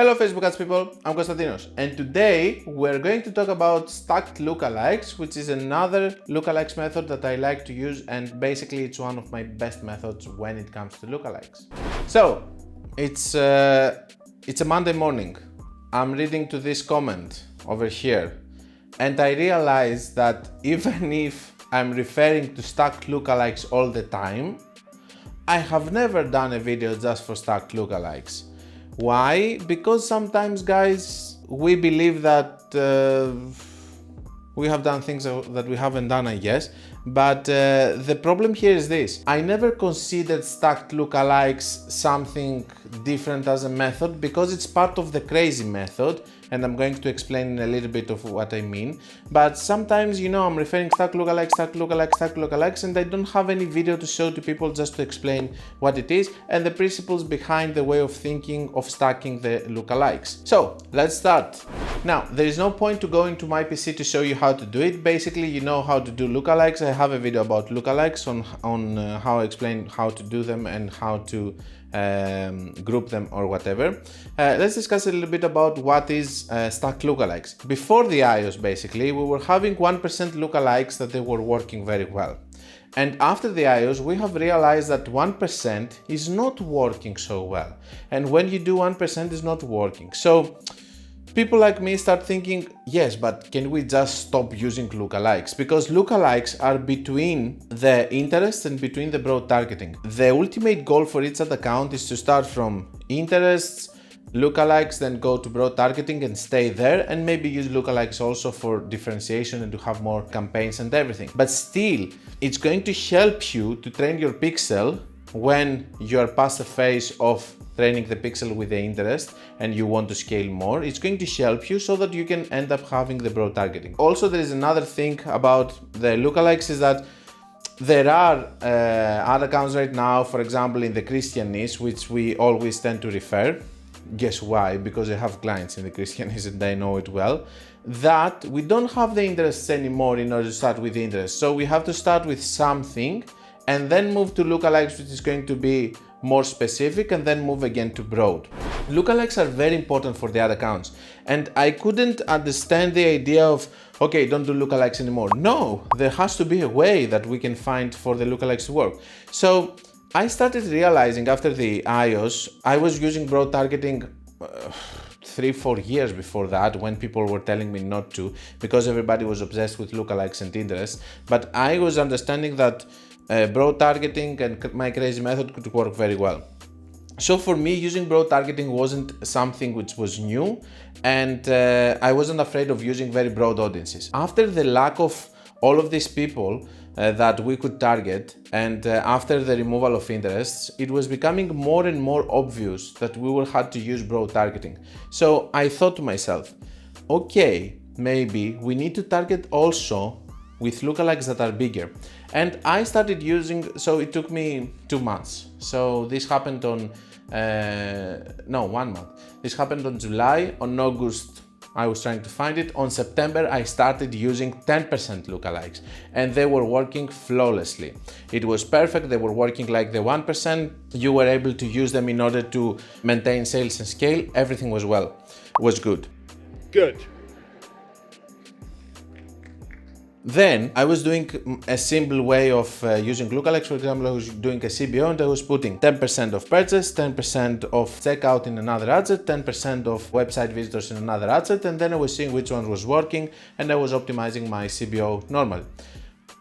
Hello Facebook ads people, I'm Konstantinos, and today we're going to talk about stacked lookalikes, which is another lookalikes method that I like to use, and basically it's one of my best methods when it comes to lookalikes. So it's a Monday morning. I'm reading to this comment over here, and I realize that even if I'm referring to stacked lookalikes all the time, I have never done a video just for stacked lookalikes. Why? Because sometimes, guys, we believe that we have done things that we haven't done, I guess. But the problem here is this. I never considered stacked lookalikes something different as a method because it's part of the crazy method, and I'm going to explain a little bit of what I mean. But sometimes, I'm referring stacked lookalikes, and I don't have any video to show to people just to explain what it is and the principles behind the way of thinking of stacking the lookalikes. So let's start. Now, there is no point to go into my PC to show you how to do it. Basically, you know how to do lookalikes. I have a video about lookalikes on how I explain how to do them and how to group them or whatever. Let's discuss a little bit about what is stacked lookalikes. Before the iOS, basically, we were having 1% lookalikes that they were working very well. And after the iOS, we have realized that 1% is not working so well. And when you do 1%, it's not working. So people like me start thinking, yes, but can we just stop using lookalikes? Because lookalikes are between the interests and between the broad targeting. The ultimate goal for each ad account is to start from interests, lookalikes, then go to broad targeting and stay there, and maybe use lookalikes also for differentiation and to have more campaigns and everything. But still, it's going to help you to train your pixel when you are past the phase of training the pixel with the interest and you want to scale more. It's going to help you so that you can end up having the broad targeting. Also, there is another thing about the lookalikes is that there are ad accounts right now, for example, in the Christian niche, which we always tend to refer. Guess why? Because I have clients in the Christian niche and I know it well, that we don't have the interests anymore in order to start with the interest. So we have to start with something and then move to lookalikes, which is going to be more specific, and then move again to broad. Lookalikes are very important for the ad accounts, and I couldn't understand the idea of, okay, don't do lookalikes anymore. No, there has to be a way that we can find for the lookalikes to work. So I started realizing after the iOS, I was using broad targeting 3-4 years before that, when people were telling me not to, because everybody was obsessed with lookalikes and interests. But I was understanding that broad targeting and my crazy method could work very well. So for me, using broad targeting wasn't something which was new, and I wasn't afraid of using very broad audiences. After the lack of all of these people that we could target, and after the removal of interests, it was becoming more and more obvious that we will have to use broad targeting. So I thought to myself, okay, maybe we need to target also with lookalikes that are bigger. And I started using, so it took me 2 months. So this happened on, 1 month. This happened on July. On August, I was trying to find it. On September, I started using 10% lookalikes, and they were working flawlessly. It was perfect. They were working like the 1%. You were able to use them in order to maintain sales and scale. Everything was good. Good. Then I was doing a simple way of using lookalikes. For example, I was doing a CBO and I was putting 10% of purchase, 10% of checkout in another ad set, 10% of website visitors in another ad set, and then I was seeing which one was working, and I was optimizing my CBO normally.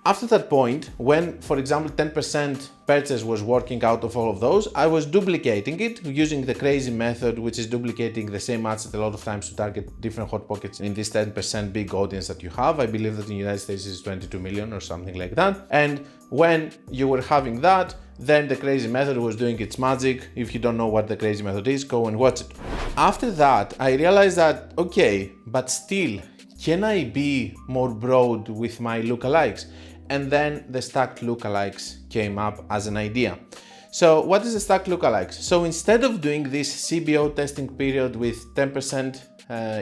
After that point, when, for example, 10% purchase was working out of all of those, I was duplicating it using the crazy method, which is duplicating the same ad set a lot of times to target different hot pockets in this 10% big audience that you have. I believe that in the United States is 22 million or something like that. And when you were having that, then the crazy method was doing its magic. If you don't know what the crazy method is, go and watch it. After that, I realized that, okay, but still, can I be more broad with my lookalikes? And then the stacked lookalikes came up as an idea. So what is a stacked lookalikes? So instead of doing this CBO testing period with 10%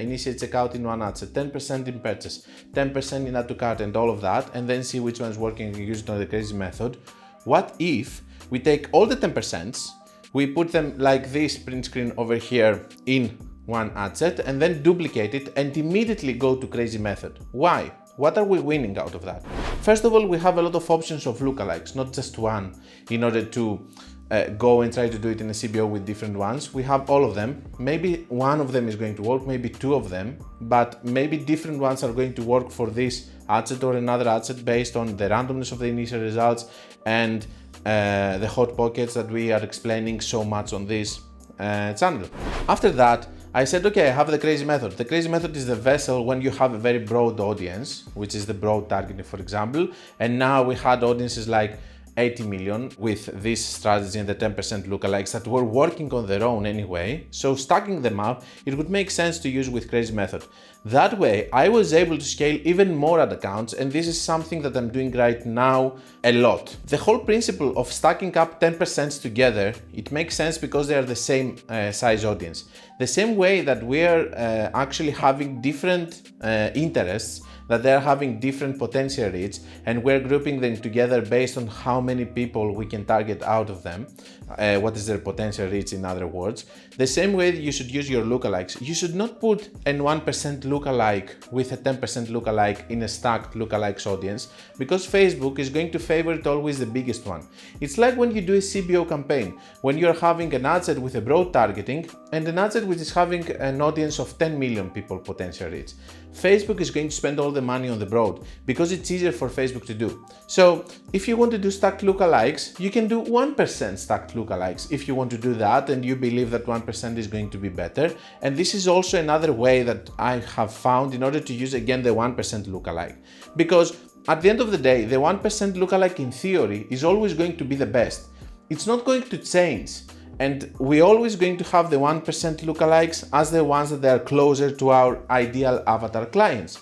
initiate checkout in one ad set, 10% in purchase, 10% in add to cart and all of that, and then see which one's working and use it on the crazy method, what if we take all the 10%, we put them like this print screen over here in one ad set and then duplicate it and immediately go to crazy method. Why? What are we winning out of that? First of all, we have a lot of options of lookalikes, not just one, in order to go and try to do it in a CBO with different ones. We have all of them. Maybe one of them is going to work, maybe two of them, but maybe different ones are going to work for this ad set or another ad set based on the randomness of the initial results and the hot pockets that we are explaining so much on this channel. After that, I said, okay, I have the crazy method. The crazy method is the vessel when you have a very broad audience, which is the broad targeting, for example, and now we had audiences like 80 million with this strategy and the 10% lookalikes that were working on their own anyway. So stacking them up, it would make sense to use with crazy method. That way, I was able to scale even more ad accounts, and this is something that I'm doing right now a lot. The whole principle of stacking up 10% together, it makes sense because they are the same size audience. The same way that we are actually having different interests, that they're having different potential reach, and we're grouping them together based on how many people we can target out of them, what is their potential reach in other words. The same way you should use your lookalikes. You should not put a 1% lookalike with a 10% lookalike in a stacked lookalikes audience, because Facebook is going to favorite always the biggest one. It's like when you do a CBO campaign, when you're having an ad set with a broad targeting and an ad set which is having an audience of 10 million people potential reach. Facebook is going to spend all the money on the broad because it's easier for Facebook to do. So if you want to do stacked lookalikes, you can do 1% stacked lookalikes if you want to do that and you believe that 1% is going to be better. And this is also another way that I have found in order to use again the 1% lookalike. Because at the end of the day, the 1% lookalike in theory is always going to be the best. It's not going to change. And we're always going to have the 1% lookalikes as the ones that are closer to our ideal avatar clients.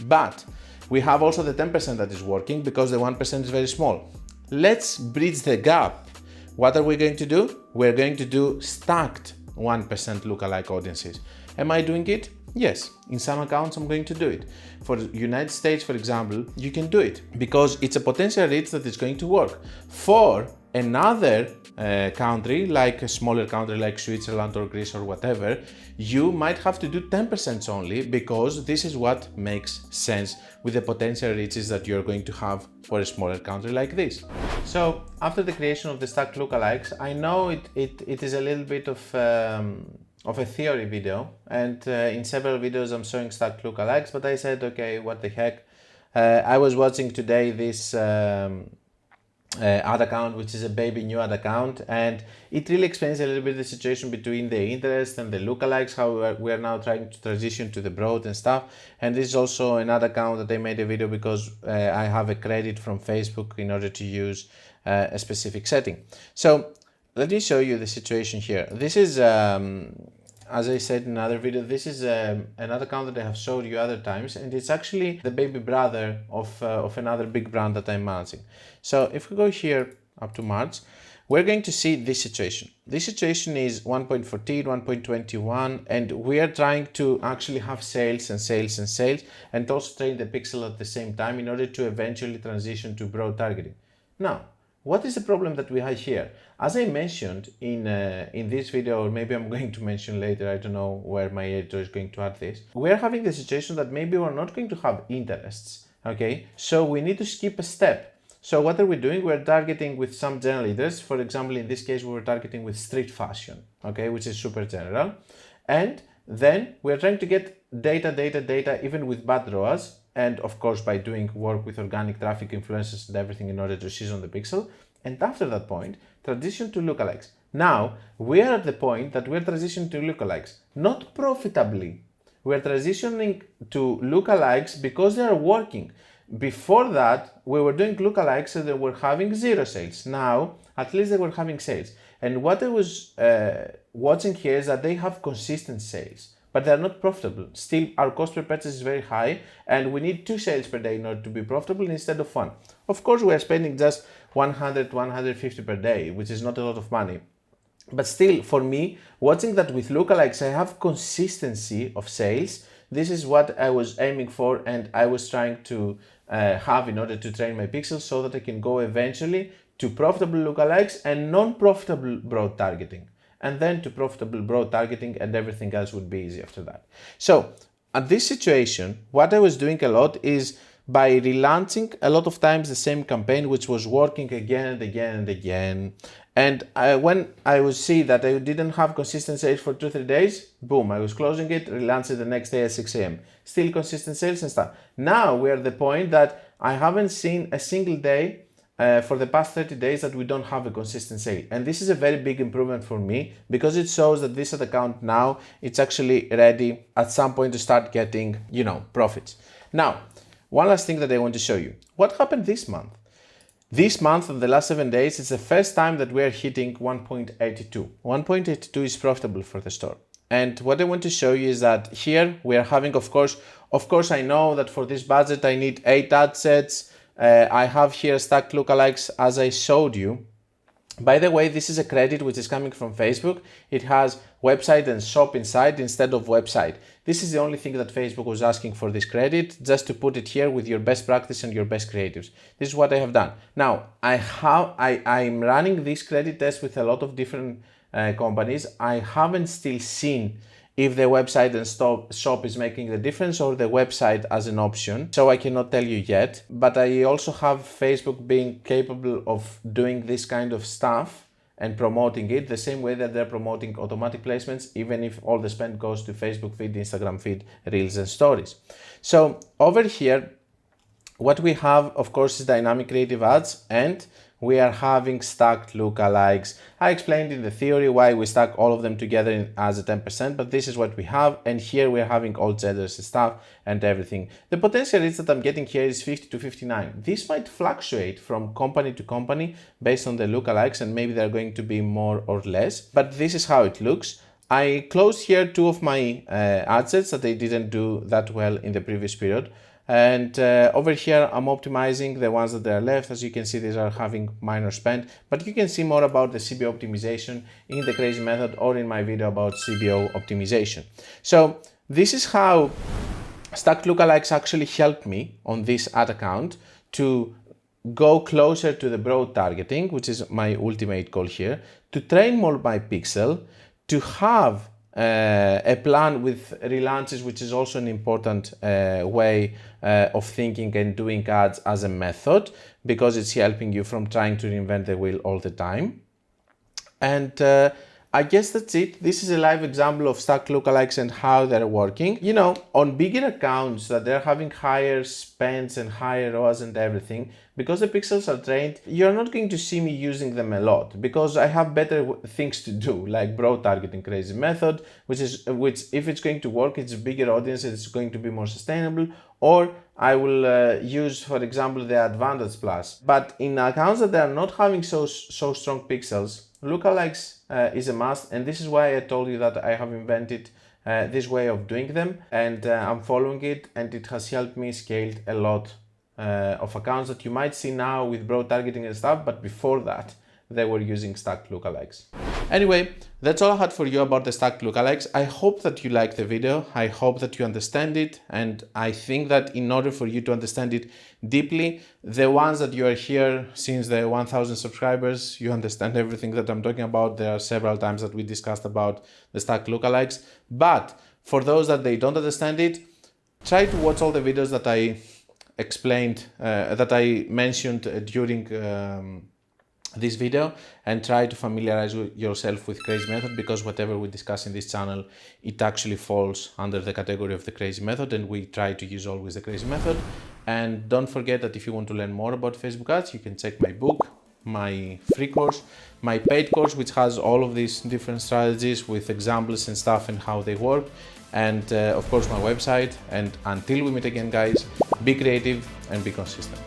But we have also the 10% that is working because the 1% is very small. Let's bridge the gap. What are we going to do? We're going to do stacked 1% lookalike audiences. Am I doing it? Yes, in some accounts I'm going to do it. For the United States, for example, you can do it because it's a potential reach that is going to work. For another country, like a smaller country like Switzerland or Greece or whatever, you might have to do 10% only because this is what makes sense with the potential reaches that you're going to have for a smaller country like this. So after the creation of the stacked lookalikes, I know it is a little bit of a theory video, and in several videos I'm showing stacked lookalikes, but I said, okay, what the heck. I was watching today this ad account, which is a baby new ad account, and it really explains a little bit the situation between the interest and the lookalikes, how we are now trying to transition to the broad and stuff. And this is also an ad account that I made a video because I have a credit from Facebook in order to use a specific setting. So let me show you the situation here. This is as I said in another video, this is another account that I have showed you other times, and it's actually the baby brother of another big brand that I'm managing. So if we go here up to March, we're going to see this situation. This situation is 1.14, 1.21, and we are trying to actually have sales and sales and sales, and also train the pixel at the same time in order to eventually transition to broad targeting. Now, what is the problem that we have here? As I mentioned in this video, or maybe I'm going to mention later, I don't know where my editor is going to add this. We're having the situation that maybe we're not going to have interests, okay? So we need to skip a step. So what are we doing? We're targeting with some general interests. For example, in this case, we were targeting with street fashion, okay, which is super general. And then we're trying to get data, even with bad ROAS. And of course, by doing work with organic traffic, influencers and everything in order to season the pixel. And after that point, transition to lookalikes. Now, we are at the point that we're transitioning to lookalikes, not profitably. We're transitioning to lookalikes because they are working. Before that, we were doing lookalikes and they were having zero sales. Now, at least they were having sales. And what I was watching here is that they have consistent sales, but they're not profitable. Still, our cost per purchase is very high, and we need 2 sales per day in order to be profitable instead of 1. Of course, we are spending just 100, 150 per day, which is not a lot of money. But still, for me, watching that with lookalikes, I have consistency of sales. This is what I was aiming for, and I was trying to have in order to train my pixels so that I can go eventually to profitable lookalikes and non-profitable broad targeting. and then to profitable broad targeting, and everything else would be easy after that. So at this situation, what I was doing a lot is by relaunching a lot of times the same campaign, which was working again and again and again. And when I would see that I didn't have consistent sales for 2-3 days, boom, I was closing it, relaunching the next day at 6 a.m. Still consistent sales and stuff. Now we're at the point that I haven't seen a single day for the past 30 days that we don't have a consistent sale. And this is a very big improvement for me because it shows that this ad account now, it's actually ready at some point to start getting, profits. Now, one last thing that I want to show you. What happened this month? This month, of the last 7 days, it's the first time that we are hitting 1.82. 1.82 is profitable for the store. And what I want to show you is that here we are having, of course, I know that for this budget I need 8 ad sets. I have here stacked lookalikes as I showed you. By the way, this is a credit which is coming from Facebook. It has website and shop inside instead of website. This is the only thing that Facebook was asking for this credit, just to put it here with your best practice and your best creatives. This is what I have done. Now, I'm running this credit test with a lot of different companies. I haven't still seen if the website and shop is making the difference or the website as an option. So I cannot tell you yet, but I also have Facebook being capable of doing this kind of stuff and promoting it the same way that they're promoting automatic placements, even if all the spend goes to Facebook feed, Instagram feed, Reels and Stories. So over here, what we have, of course, is dynamic creative ads, and we are having stacked lookalikes. I explained in the theory why we stack all of them together as a 10%, but this is what we have. And here we are having all genders and stuff and everything. The potential reach that I'm getting here is 50 to 59. This might fluctuate from company to company based on the lookalikes, and maybe they're going to be more or less, but this is how it looks. I closed here 2 of my ad sets that they didn't do that well in the previous period. And over here, I'm optimizing the ones that are left. As you can see, these are having minor spend, but you can see more about the CBO optimization in the Crazy Method or in my video about CBO optimization. So this is how stacked lookalikes actually helped me on this ad account to go closer to the broad targeting, which is my ultimate goal here, to train more my pixel, to have a plan with relaunches, which is also an important way of thinking and doing ads as a method, because it's helping you from trying to reinvent the wheel all the time. And I guess that's it. This is a live example of stacked lookalikes and how they're working. On bigger accounts that they're having higher spends and higher ROAS and everything, because the pixels are trained, you're not going to see me using them a lot because I have better things to do, like broad targeting Crazy Method, which if it's going to work, it's a bigger audience, it's going to be more sustainable. Or I will use, for example, the Advantage Plus. But in accounts that are not having so strong pixels, lookalikes is a must, and this is why I told you that I have invented this way of doing them, and I'm following it, and it has helped me scale a lot of accounts that you might see now with broad targeting and stuff, but before that they were using stacked lookalikes. Anyway, that's all I had for you about the stacked lookalikes. I hope that you liked the video. I hope that you understand it. And I think that in order for you to understand it deeply, the ones that you are here since the 1000 subscribers, you understand everything that I'm talking about. There are several times that we discussed about the stacked lookalikes. But for those that they don't understand it, try to watch all the videos that I explained, that I mentioned during this video, and try to familiarize yourself with Crazy Method, because whatever we discuss in this channel, it actually falls under the category of the Crazy Method, and we try to use always the Crazy Method. And don't forget that if you want to learn more about Facebook ads, you can check my book, my free course, my paid course, which has all of these different strategies with examples and stuff and how they work, and of course my website. And until we meet again, guys, be creative and be consistent.